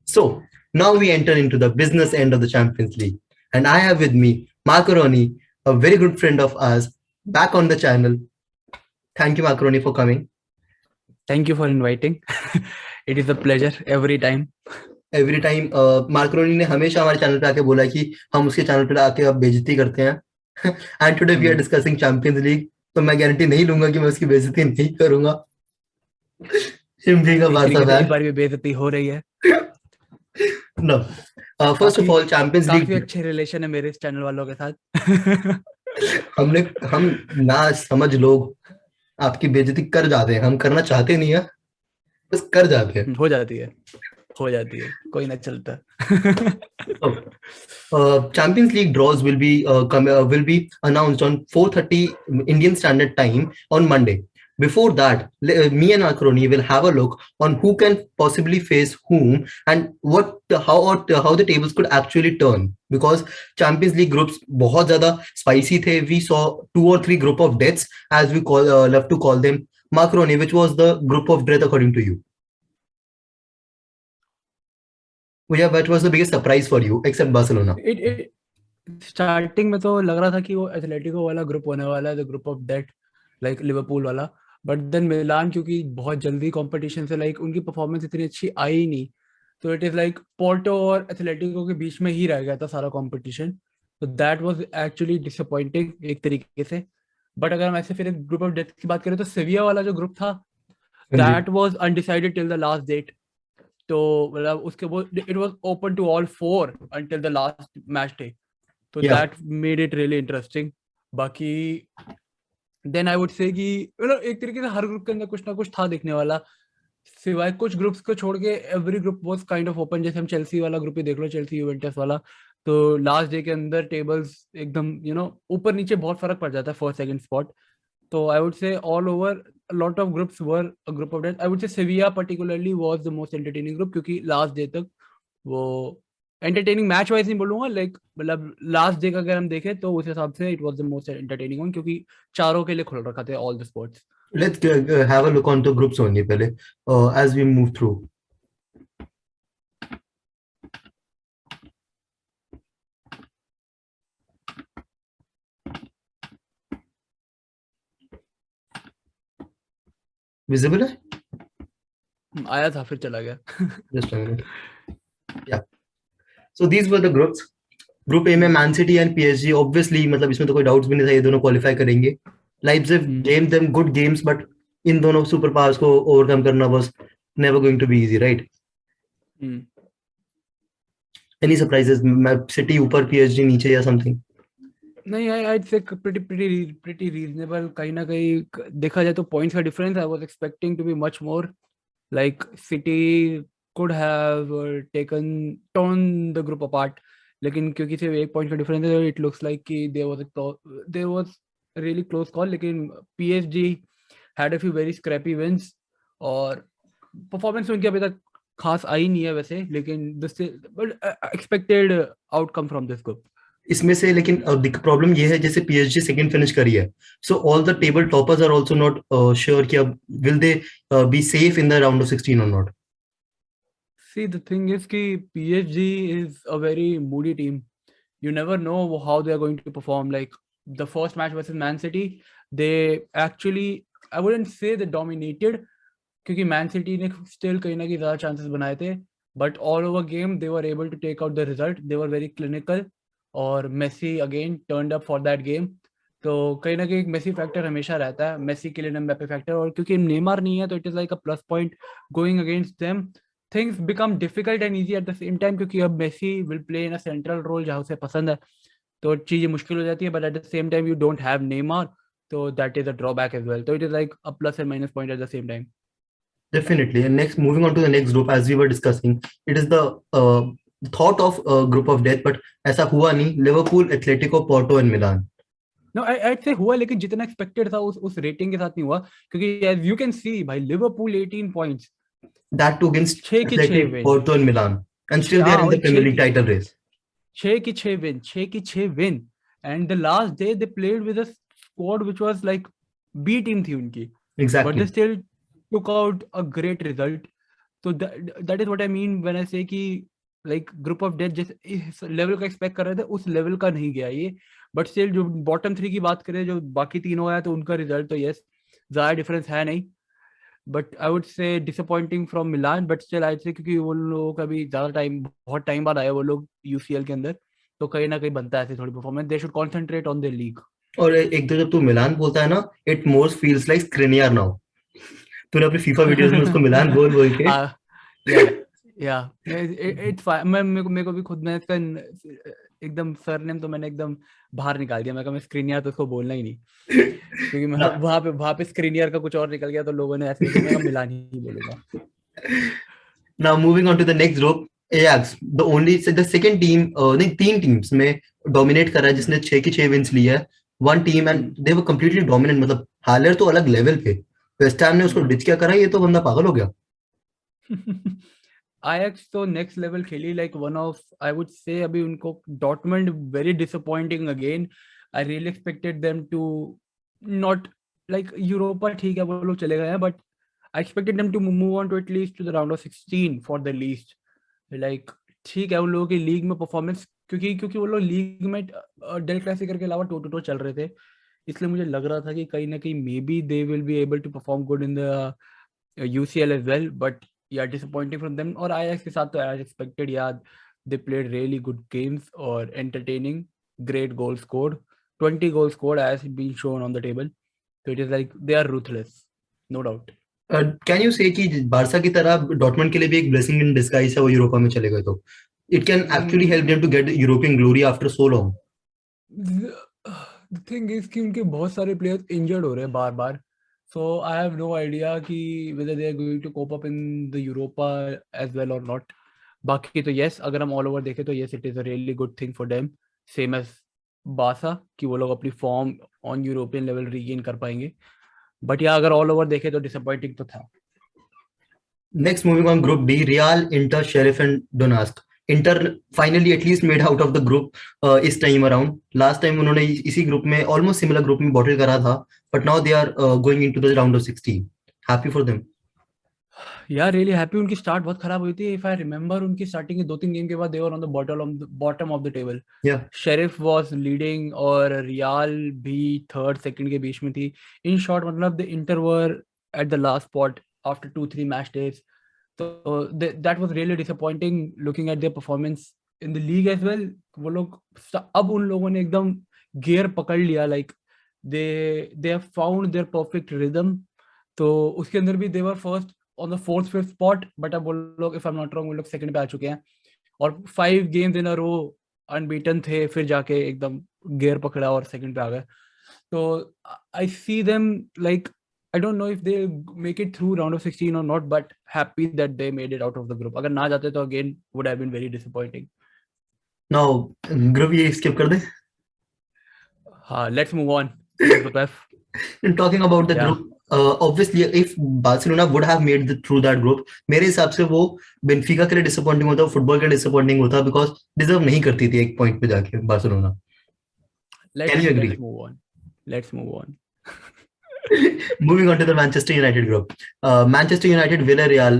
So now we enter into the business end of the Champions League. And I have with me Macaroni, a very good friend of ours, back on the channel. Thank you, Macaroni, for coming. Thank you for inviting. It is a pleasure every time. Every time Markovnikov ने हमेशा हमारे channel पे आके बोला कि हम उसके channel पे आके अब बेइज्जती करते हैं and today we are discussing champions league, तो मैं गारंटी नहीं लूंगा कि मैं उसकी बेइज्जती नहीं करूंगा। सिम्बी का बारसा फैन, इस बार भी बेइज्जती हो रही है। No, first of all champions league काफी अच्छे रिलेशन है मेरे इस चैनल वालों के साथ। हम ना समझ लोग आपकी बेइज्जती कर जाते हैं, हम करना चाहते नहीं है, बस कर जाते हैं। हो जाती है, कोई ना चलता। Champions League draws will be announced on 4:30 Indian Standard Time on Monday. Before that, me and Macaroni will have a look on who can possibly face whom and how the tables could actually turn. Because Champions League groups बहुत ज़्यादा spicy थे. We saw 2 or 3 group of deaths, as we love to call them. Macaroni, which was the group of death according to you? Yeah, what was the biggest surprise for you except Barcelona? Starting में तो लग रहा था कि वो Atletico वाला group होने वाला है, the group of death, like Liverpool वाला। बट देन मिलान क्योंकि बहुत जल्दी कंपटीशन से लाइक उनकी परफॉर्मेंस इतनी अच्छी आई नहीं, तो इट इज लाइक पोर्टो और एथलेटिको के बीच में ही रह गया था सारा कंपटीशन। तो दैट वाज एक्चुअली डिसअपॉइंटिंग एक तरीके से। बट अगर हम ऐसे फिर एक ग्रुप ऑफ डेथ की बात करें तो सेविया वाला जो ग्रुप था that was undecided till the last date. तो मतलब उसके वो it was open to all 4 until the last match day. तो that made it really interesting. बाकी देन आई वुड से कि मतलब एक तरीके से हर ग्रुप के अंदर कुछ ना कुछ था देखने वाला, सिवाय कुछ ग्रुप्स को छोड़ के every group was kind of open. जैसे हम चेल्सी वाला ग्रुप ही देख लो, चेल्सी यूवेंटस वाला, तो लास्ट डे के अंदर टेबल्स एकदम ऊपर नीचे बहुत फर्क पड़ जाता है फर्स्ट सेकंड स्पॉट। तो I would say all over a lot of groups were a group of death. I would say Sevilla particularly was the most entertaining group क्योंकि लास्ट डे तक वो एंटरटेनिंग मैच वाइज नहीं बोलूंगा, like मतलब last day का अगर हम देखें तो उस हिसाब से it was the most entertaining one क्योंकि चारों के लिए खुल रखा था all the sports. Let's have a look on the groups only पहले as we move through. Visible है? आया था फिर चला गया। Just a minute. Yeah. So these were the groups. Group A में Man City and PSG, obviously मतलब इसमें तो कोई डाउट्स भी नहीं था, ये दोनों क्वालिफाई करेंगे। Leipzig game them good games, but इन दोनों सुपर पावर्स को ओवरकम करना was never going to be easy, right? Any surprises? City ऊपर, पीएसजी नीचे या समथिंग? नहीं, आई से प्रीटी रीजनेबल। कहीं ना कहीं देखा जाए तो पॉइंट्स का difference I was expecting to be much more, like city could have torn the group apart, लेकिन क्योंकि सिर्फ एक पॉइंट का डिफरेंस है, इट लुक्स लाइक कि there was a really close call। लेकिन PSG had a few very scrappy wins और performance उनकी अभी तक खास आई नहीं है वैसे, लेकिन but expected outcome from this group. इसमें से लेकिन प्रॉब्लम ये है, जैसे पीएसजी सेकंड फिनिश करी है, so all the table toppers are also not sure कि अब will they be safe in the round of 16 और नॉट। See, the thing is कि PSG is a very moody team. You never know how they are going to perform. Like the first match versus Man City, they actually, I wouldn't say they dominated, क्योंकि Man City ने still कहीं ना कहीं ज़्यादा chances बनाए थे, but all over game they were able to take out the result. They were very clinical और Messi again turned up for that game. तो कहीं ना कहीं एक मेसी फैक्टर हमेशा रहता है, मेसी के लिए एम्बापे फैक्टर, और क्योंकि नेमार नहीं है तो it is like a plus point going against them. Things become difficult and easy at the same time क्योंकि अब Messi will play in a central role जहाँ उसे पसंद है, तो चीजें मुश्किल हो जाती है। But at the same time you don't have Neymar, तो that is a drawback as well. तो it is like a plus and minus point at the same time. Definitely. And next, moving on to the next group, as we were discussing, it is the thought of group of death, but ऐसा हुआ नहीं। Liverpool, Atletico, Porto and Milan. No, I'd say हुआ, लेकिन जितना expected था उस rating के साथ नहीं हुआ, क्योंकि as you can see भाई Liverpool 18 points, that too against 6 की 6 Athletic, win, Porto and Milan, and still they are in the Premier League title race. 6 की 6 विन, 6 की 6 win, and the last day they played with a squad which was like B team थी उनकी, Exactly. But they still took out a great result. तो that is what I mean when I say कि like group of death जिस इस level का expect कर रहे थे उस लेवल का नहीं गया ये, बट स्टिल जो बॉटम 3 की बात करें, जो बाकी तीनों आया तो उनका रिजल्ट तो यस ज्यादा डिफरेंस है नहीं, बट आई वुड से disappointing from Milan, but still I से क्योंकि वो लोगों का भी ज्यादा टाइम, बहुत टाइम बाद आए वो लोग यूसीएल के अंदर, तो कहीं ना कहीं बनता है ऐसी थोड़ी performance, they should concentrate on their league. और एक तो जब तू मिलान बोलता है ना, it more feels like Skriniar now. तूने अपनी फीफा वीडियोस में उसको मिलान बोल बोल के या या इट्स मैं मेरे को भी खुद में इसका एकदम सरनेम तो मैंने एकदम बाहर निकाल दिया, मैं कहा मैं स्क्रीनियर तो उसको बोलना ही नहीं, क्योंकि मैं ना वहां पे स्क्रीनियर का कुछ और निकल गया तो लोगों ने ऐसे नहीं, मैं कहा मिलान ही बोलूंगा। now moving on to the next group, Ajax, the only the second team, नहीं तीन टीम्स में डोमिनेट कर रहा है, जिसने 6 की 6 विंस ली है, one team, and they were completely dominant. मतलब हालर तो अलग लेवल पे, वेस्ट हैम ने उसको डिच क्या करा, ये तो बंदा पागल हो गया। आयक्स तो नेक्स्ट लेवल खेली, like one of I would say अभी उनको Dortmund very disappointing again, I really expected them to not like Europa, ठीक है वो लोग चले गए हैं, but I expected them to move on to at least to the round of 16 for the least, like ठीक है उन लोगों की लीग में परफॉर्मेंस, क्योंकि वो लोग लीग में डेल क्लासिकर के अलावा टो टू टो चल रहे थे, इसलिए मुझे लग रहा था कि कहीं ना कहीं may be they will be able to perform good in the UCL as well, but yeah, disappointing from them. और Ajax के साथ तो as expected, yeah, they played really good games or entertaining, great goals scored, 20 goals scored as been shown on the table. So it is like they are ruthless, no doubt. Can you से कि Barça की तरह Dortmund के लिए भी एक blessing in disguise है वो यूरोपा में चले गए, तो it can actually help them to get European glory after so long. The thing is कि उनके बहुत सारे players injured हो रहे हैं बार बार, so I have no idea कि whether they are going to cope up in the Europa as well or not. बाकी तो yes, अगर हम ऑल ओवर देखें तो yes, it is a really good thing for them, same as बासा, कि वो लोग अपनी form on European level regain कर पाएंगे, बट या अगर ऑल ओवर देखें तो डिसअपॉइंटिंग तो था। Next, moving on, Group B, Real, Inter, Sheriff, and Donetsk. Inter finally at least made out of the group इस time around. Last time उन्होंने इसी group में almost similar group में bottle करा था, but now they are going into the round of 16. Happy for them. यार really happy, उनकी start बहुत खराब हुई थी, इफ आई रिमेंबर उनकी स्टार्टिंग के 2-3 गेम के बाद they were on the bottom of the table, Yeah. Sheriff was leading और रियाल भी थर्ड सेकंड के बीच में थी, इन शॉर्ट मतलब the Inter were at the last spot after 2-3 match days, तो that was really disappointing looking at their performance in the league as well. वो लोग अब उन लोगों ने एकदम गियर पकड़ लिया, like they they have found their perfect rhythm, तो उसके अंदर भी they were first on the fourth fifth spot, but अब वो लोग if I am not wrong वो लोग सेकंड पे आ चुके हैं, और 5 गेम्स इन अ रो अनबीटन थे, फिर जाके एकदम गियर पकड़ा और सेकंड पे आ गए, तो I see them like I don't know if they make it through round of 16 or not, but happy that they made it out of the group. अगर ना जाते तो again would have been very disappointing. Now, group ये skip कर दे. Let's move on to Group F. And talking about the Yeah. group, obviously if Barcelona would have made the through that group, मेरे हिसाब से वो बेंफिका के लिए disappointing होता, football के लिए डिसअपॉइंटिंग होता, बिकॉज डिजर्व नहीं करती थी एक पॉइंट पे जाके Barcelona. Can you agree? Let's move on. Let's move on. Moving on to the Manchester United group, Manchester United, Villarreal,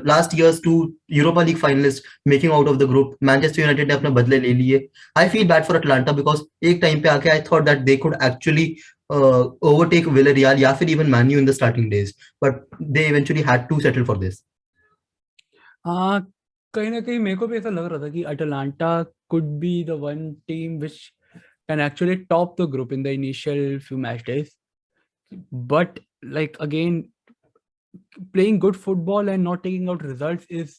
last year's two Europa League finalists making out of the group. Manchester United ने अपने बदले ले लिए. I feel bad for Atlanta because एक time पे आके I thought that they could actually overtake Villarreal या फिर even Man U in the starting days, but they eventually had to settle for this. हाँ, कहीं ना कहीं मेरे को भी ऐसा लग रहा था कि Atlanta could be the one team which can actually top the group in the initial few match days, but like again playing good football and not taking out results is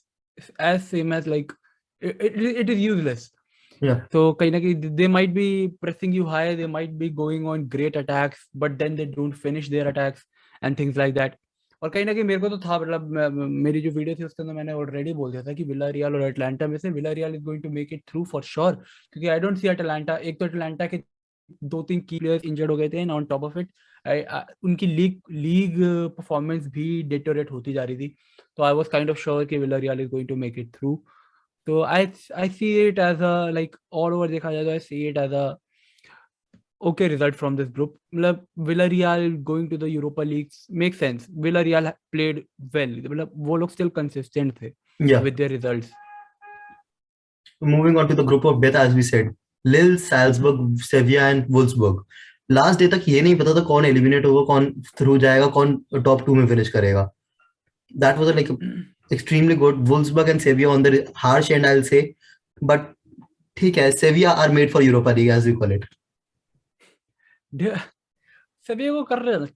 as same as like it is useless. Yeah. So kahin na kahin they might be pressing you high, they might be going on great attacks, but then they don't finish their attacks and things like that. और कहीं ना कहीं मेरे को तो था, मतलब मेरी जो वीडियो थी उसके अंदर मैंने ऑलरेडी बोल दिया था कि विला रियल और अटलांटा में से Villarreal is going to make it through for sure, क्योंकि आई डोंट सी अटलांटा, एक तो अटलांटा के 2-3 की प्लेयर्स इंजर्ड हो गए थे, and on top of it उनकी लीग परफॉर्मेंस भी डिटोरेट होती जा रही थी, तो I was kind of sure कि Villarreal is going to make it through, तो I see it as a like all over देखा जाए तो I see it as a okay result from this group. मतलब Villarreal going to the Europa League makes sense. Villarreal played well. मतलब वो लोग still consistent थे Yeah. with their results. Moving on to the group of death, as we said, Lille, Salzburg, Sevilla and Wolfsburg. Last day तक ये नहीं पता था कौन एलिमिनेट होगा, कौन थ्रू जाएगा, कौन टॉप 2 में फिनिश करेगा. That was like extremely good. Wolfsburg and Sevilla on the harsh end, I'll say, but ठीक है, Sevilla are made for Europa League as we call it. सभी को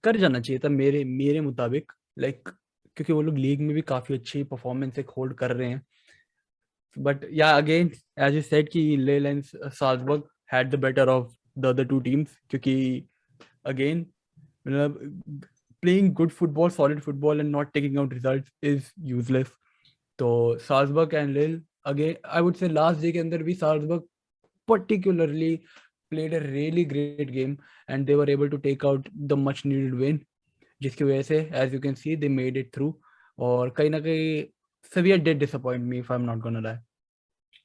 कर जाना चाहिए था मेरे मेरे मुताबिक, लाइक क्योंकि वो लोग लीग में भी काफी अच्छी परफॉर्मेंस एक होल्ड कर रहे हैं. बट या अगेन एज यू सेड कि Lille and Salzburg had the better of the other two teams, क्योंकि अगेन मतलब playing good football, solid football and not taking out results is useless. तो Salzburg and Lille again, I would say last day के अंदर भी Salzburg particularly played a really great game and they were able to take out the much needed win, जिसकी वजह से as you can see they made it through. और कहीं ना कहीं Sevilla did disappoint me if I'm not gonna lie.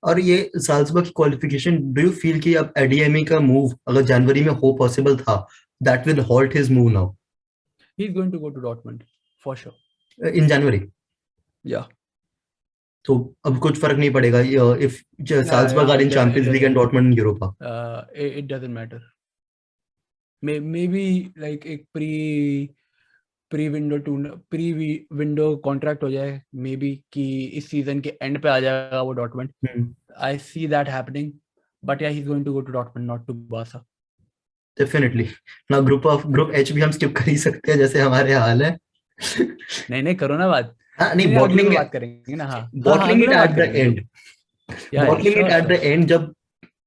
और ये Salzburg की क्वालिफिकेशन, डू यू फील कि अब एडीएमई का मूव अगर जनवरी में हो पॉसिबल था, that will halt his move now? He's going to go to Dortmund for sure. In January? Yeah. तो अब कुछ फर्क नहीं पड़ेगा if Salzburg are in champions league and Dortmund in Europa? It doesn't matter. Maybe like एक pre window contract हो जाए may be कि इस सीजन के एंड पे आ जाएगा वो Dortmund. I see that happening, but yeah he is going to go to Dortmund, not to Barca. Definitely. ना ग्रुप एच भी हम स्किप कर ही सकते हैं जैसे हमारे हाल है. नहीं करो ना बात. हाँ नहीं, बॉटलिंग बात करेंगे ना. हाँ, bottling it at the end. Bottling it at the end जब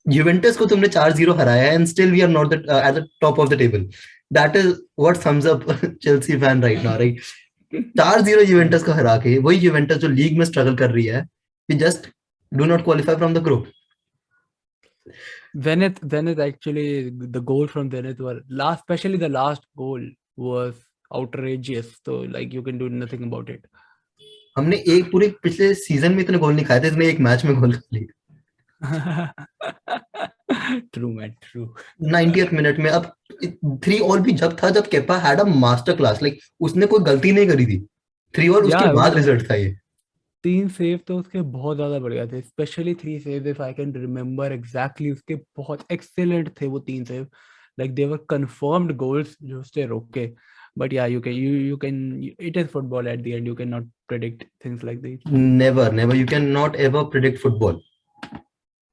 यूवेंटस को तुमने 4-0 हराया and still we are not at the top of the table. That is what sums up Chelsea fan right now, right? 4-0 Juventus को हरा के, वही Juventus जो league में स्ट्रगल कर रही है, we just do not qualify from the group. Zenit actually, the goal from Zenit were last, especially the last goal was outrageous. So like you can do nothing about it. हमने एक पूरे पिछले season में इतने गोल नहीं खाए थे, इसने एक मैच में गोल खा लिए. True man, true. 90th minute में. अब 3 ऑल भी जब था, जब Kepa had a master class, like उसने कोई गलती नहीं करी थी. 3 और उसके बाद रिजल्ट था ये. 3 सेव तो उसके बहुत ज्यादा बढ़िया थे, specially 3 save if I can remember exactly. उसके बहुत एक्सीलेंट थे वो 3 save, like they were confirmed goals जो उससे रोके. बट या you can it is football at the end, you cannot predict things like this. Never you cannot ever predict football.